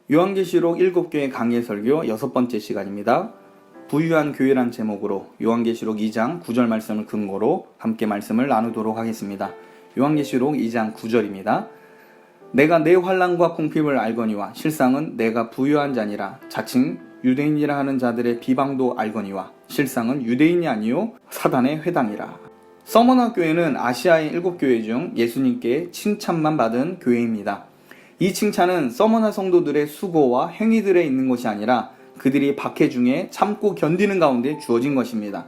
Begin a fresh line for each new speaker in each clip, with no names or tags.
요한계시록 7교회 강해 설교 6번째 시간입니다. 부유한 교회란 제목으로 요한계시록 2장 9절 말씀을 근거로 함께 말씀을 나누도록 하겠습니다. 요한계시록 2장 9절입니다. 내가 내 환난과 궁핍을 알거니와 실상은 내가 부유한 자니라. 자칭 유대인이라 하는 자들의 비방도 알거니와 실상은 유대인이 아니요 사단의 회당이라. 서머나 교회는 아시아의 7교회 중 예수님께 칭찬만 받은 교회입니다. 이 칭찬은 서머나 성도들의 수고와 행위들에 있는 것이 아니라 그들이 박해 중에 참고 견디는 가운데 주어진 것입니다.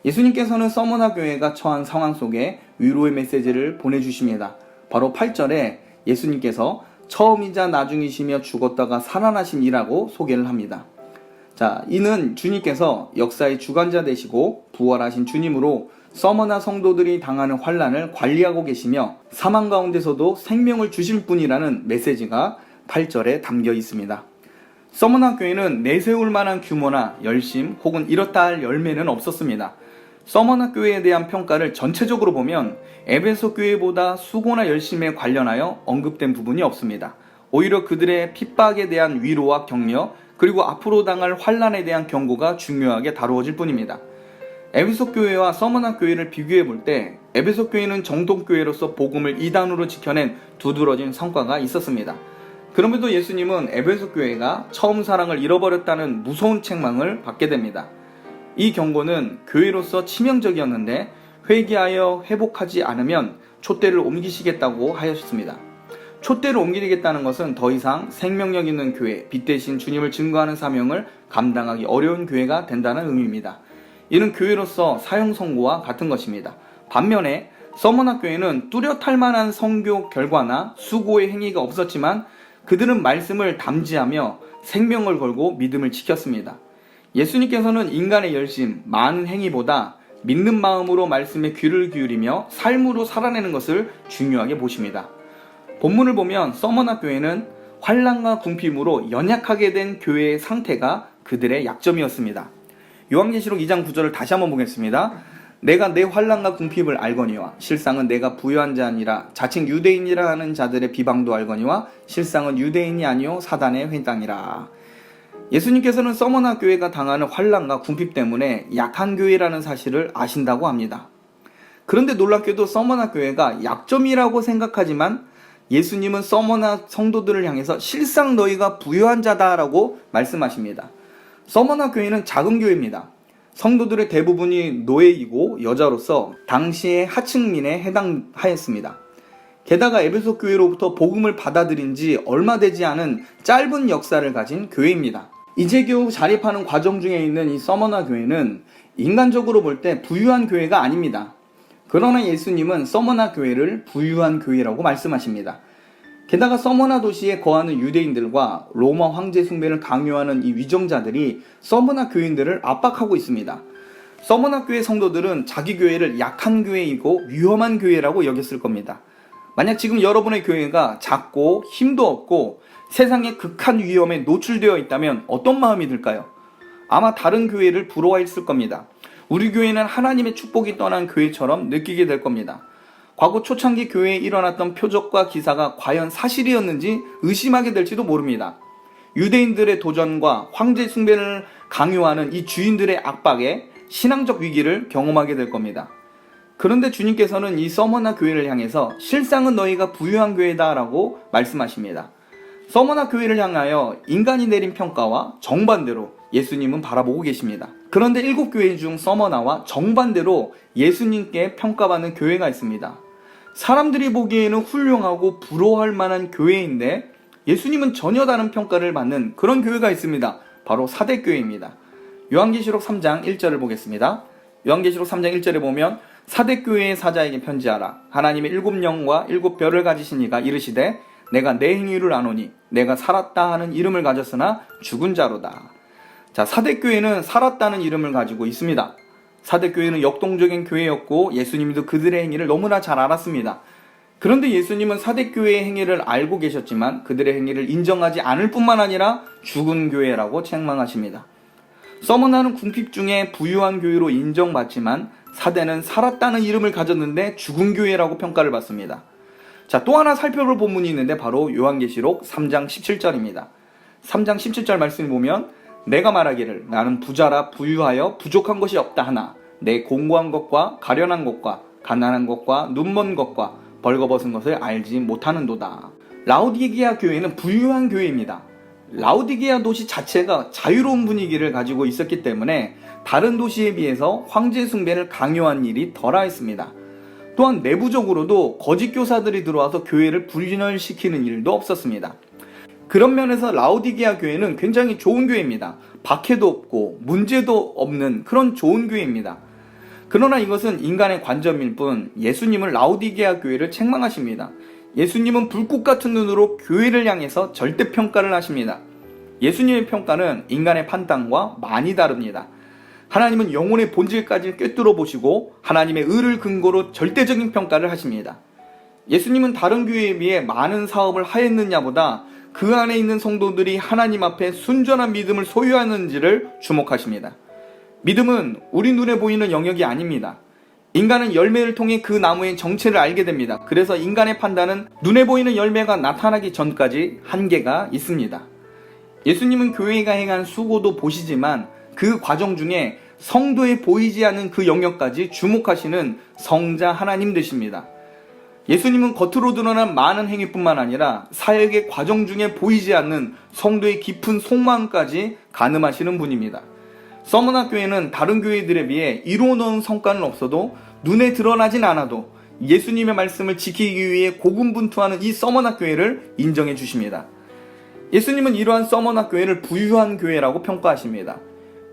예수님께서는 서머나 교회가 처한 상황 속에 위로의 메시지를 보내주십니다. 바로 8절에 예수님께서 처음이자 나중이시며 죽었다가 살아나신 이라고 소개를 합니다. 자, 이는 주님께서 역사의 주관자 되시고 부활하신 주님으로 서머나 성도들이 당하는 환난을 관리하고 계시며 사망 가운데서도 생명을 주실 분이라는 메시지가 8절에 담겨 있습니다. 서머나 교회는 내세울 만한 규모나 열심 혹은 이렇다 할 열매는 없었습니다. 서머나 교회에 대한 평가를 전체적으로 보면 에베소 교회보다 수고나 열심에 관련하여 언급된 부분이 없습니다. 오히려 그들의 핍박에 대한 위로와 격려 그리고 앞으로 당할 환난에 대한 경고가 중요하게 다루어질 뿐입니다. 에베소 교회와 서머나 교회를 비교해 볼 때 에베소 교회는 정통교회로서 복음을 이단으로 지켜낸 두드러진 성과가 있었습니다. 그럼에도 예수님은 에베소 교회가 처음 사랑을 잃어버렸다는 무서운 책망을 받게 됩니다. 이 경고는 교회로서 치명적이었는데 회개하여 회복하지 않으면 촛대를 옮기시겠다고 하셨습니다. 촛대를 옮기겠다는 것은 더 이상 생명력 있는 교회, 빛 대신 주님을 증거하는 사명을 감당하기 어려운 교회가 된다는 의미입니다. 이는 교회로서 사형 선고와 같은 것입니다. 반면에 서머나 교회는 뚜렷할 만한 선교 결과나 수고의 행위가 없었지만 그들은 말씀을 담지하며 생명을 걸고 믿음을 지켰습니다. 예수님께서는 인간의 열심, 많은 행위보다 믿는 마음으로 말씀에 귀를 기울이며 삶으로 살아내는 것을 중요하게 보십니다. 본문을 보면 서머나 교회는 환난과 궁핍으로 연약하게 된 교회의 상태가 그들의 약점이었습니다. 요한계시록 2장 9절을 다시 한번 보겠습니다. 내가 내 환난과 궁핍을 알거니와 실상은 내가 부유한 자 아니라 자칭 유대인이라 하는 자들의 비방도 알거니와 실상은 유대인이 아니요 사단의 회당이라. 예수님께서는 서머나 교회가 당하는 환난과 궁핍 때문에 약한 교회라는 사실을 아신다고 합니다. 그런데 놀랍게도 서머나 교회가 약점이라고 생각하지만 예수님은 서머나 성도들을 향해서 실상 너희가 부유한 자다라고 말씀하십니다. 서머나 교회는 작은 교회입니다. 성도들의 대부분이 노예이고 여자로서 당시의 하층민에 해당하였습니다. 게다가 에베소 교회로부터 복음을 받아들인 지 얼마 되지 않은 짧은 역사를 가진 교회입니다. 이제 겨우 자립하는 과정 중에 있는 이 서머나 교회는 인간적으로 볼 때 부유한 교회가 아닙니다. 그러나 예수님은 서머나 교회를 부유한 교회라고 말씀하십니다. 게다가 서머나 도시에 거하는 유대인들과 로마 황제 숭배를 강요하는 이 위정자들이 서머나 교인들을 압박하고 있습니다. 서머나 교회 성도들은 자기 교회를 약한 교회이고 위험한 교회라고 여겼을 겁니다. 만약 지금 여러분의 교회가 작고 힘도 없고 세상의 극한 위험에 노출되어 있다면 어떤 마음이 들까요? 아마 다른 교회를 부러워했을 겁니다. 우리 교회는 하나님의 축복이 떠난 교회처럼 느끼게 될 겁니다. 과거 초창기 교회에 일어났던 표적과 기사가 과연 사실이었는지 의심하게 될지도 모릅니다. 유대인들의 도전과 황제 숭배를 강요하는 이 주인들의 압박에 신앙적 위기를 경험하게 될 겁니다. 그런데 주님께서는 이 서머나 교회를 향해서 실상은 너희가 부유한 교회다 라고 말씀하십니다. 서머나 교회를 향하여 인간이 내린 평가와 정반대로 예수님은 바라보고 계십니다. 그런데 7교회 중 서머나와 정반대로 예수님께 평가받는 교회가 있습니다. 사람들이 보기에는 훌륭하고 부러워할 만한 교회인데 예수님은 전혀 다른 평가를 받는 그런 교회가 있습니다. 바로 사대교회입니다. 요한계시록 3장 1절을 보겠습니다. 요한계시록 3장 1절에 보면 사대교회의 사자에게 편지하라. 하나님의 7영과 7별을 가지신 이가 이르시되 내가 내 행위를 아노니 내가 살았다 하는 이름을 가졌으나 죽은 자로다. 자, 사대교회는 살았다는 이름을 가지고 있습니다. 사대교회는 역동적인 교회였고 예수님도 그들의 행위를 너무나 잘 알았습니다. 그런데 예수님은 사대교회의 행위를 알고 계셨지만 그들의 행위를 인정하지 않을 뿐만 아니라 죽은 교회라고 책망하십니다. 서머나는 궁핍 중에 부유한 교회로 인정받지만 사대는 살았다는 이름을 가졌는데 죽은 교회라고 평가를 받습니다. 자, 또 하나 살펴볼 본문이 있는데 바로 요한계시록 3장 17절입니다. 3장 17절 말씀을 보면 내가 말하기를 나는 부자라 부유하여 부족한 것이 없다 하나 내 공고한 것과 가련한 것과 가난한 것과 눈먼 것과 벌거벗은 것을 알지 못하는도다. 라오디게아 교회는 부유한 교회입니다. 라오디게아 도시 자체가 자유로운 분위기를 가지고 있었기 때문에 다른 도시에 비해서 황제 숭배를 강요한 일이 덜하였습니다. 또한 내부적으로도 거짓 교사들이 들어와서 교회를 분열시키는 일도 없었습니다. 그런 면에서 라오디게아 교회는 굉장히 좋은 교회입니다. 박해도 없고 문제도 없는 그런 좋은 교회입니다. 그러나 이것은 인간의 관점일 뿐 예수님은 라오디게아 교회를 책망하십니다. 예수님은 불꽃 같은 눈으로 교회를 향해서 절대평가를 하십니다. 예수님의 평가는 인간의 판단과 많이 다릅니다. 하나님은 영혼의 본질까지 꿰뚫어 보시고 하나님의 의를 근거로 절대적인 평가를 하십니다. 예수님은 다른 교회에 비해 많은 사업을 하였느냐보다 그 안에 있는 성도들이 하나님 앞에 순전한 믿음을 소유하는지를 주목하십니다. 믿음은 우리 눈에 보이는 영역이 아닙니다. 인간은 열매를 통해 그 나무의 정체를 알게 됩니다. 그래서 인간의 판단은 눈에 보이는 열매가 나타나기 전까지 한계가 있습니다. 예수님은 교회가 행한 수고도 보시지만 그 과정 중에 성도에 보이지 않는 그 영역까지 주목하시는 성자 하나님 되십니다. 예수님은 겉으로 드러난 많은 행위뿐만 아니라 사역의 과정 중에 보이지 않는 성도의 깊은 속마음까지 가늠하시는 분입니다. 서머나 교회는 다른 교회들에 비해 이루어놓은 성과는 없어도 눈에 드러나진 않아도 예수님의 말씀을 지키기 위해 고군분투하는 이 서머나 교회를 인정해 주십니다. 예수님은 이러한 서머나 교회를 부유한 교회라고 평가하십니다.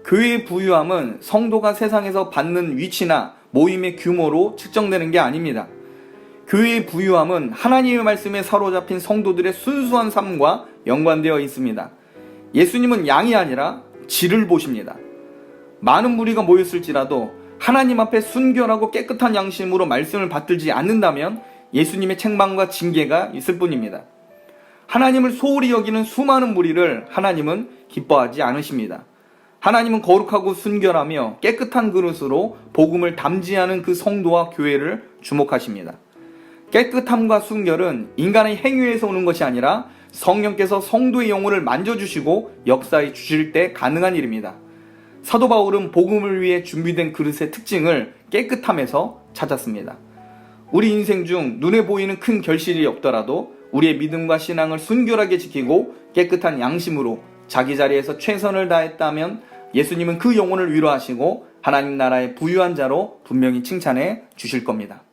교회의 부유함은 성도가 세상에서 받는 위치나 모임의 규모로 측정되는 게 아닙니다. 교회의 부유함은 하나님의 말씀에 사로잡힌 성도들의 순수한 삶과 연관되어 있습니다. 예수님은 양이 아니라 질을 보십니다. 많은 무리가 모였을지라도 하나님 앞에 순결하고 깨끗한 양심으로 말씀을 받들지 않는다면 예수님의 책망과 징계가 있을 뿐입니다. 하나님을 소홀히 여기는 수많은 무리를 하나님은 기뻐하지 않으십니다. 하나님은 거룩하고 순결하며 깨끗한 그릇으로 복음을 담지하는 그 성도와 교회를 주목하십니다. 깨끗함과 순결은 인간의 행위에서 오는 것이 아니라 성령께서 성도의 영혼을 만져주시고 역사해 주실 때 가능한 일입니다. 사도 바울은 복음을 위해 준비된 그릇의 특징을 깨끗함에서 찾았습니다. 우리 인생 중 눈에 보이는 큰 결실이 없더라도 우리의 믿음과 신앙을 순결하게 지키고 깨끗한 양심으로 자기 자리에서 최선을 다했다면 예수님은 그 영혼을 위로하시고 하나님 나라의 부유한 자로 분명히 칭찬해 주실 겁니다.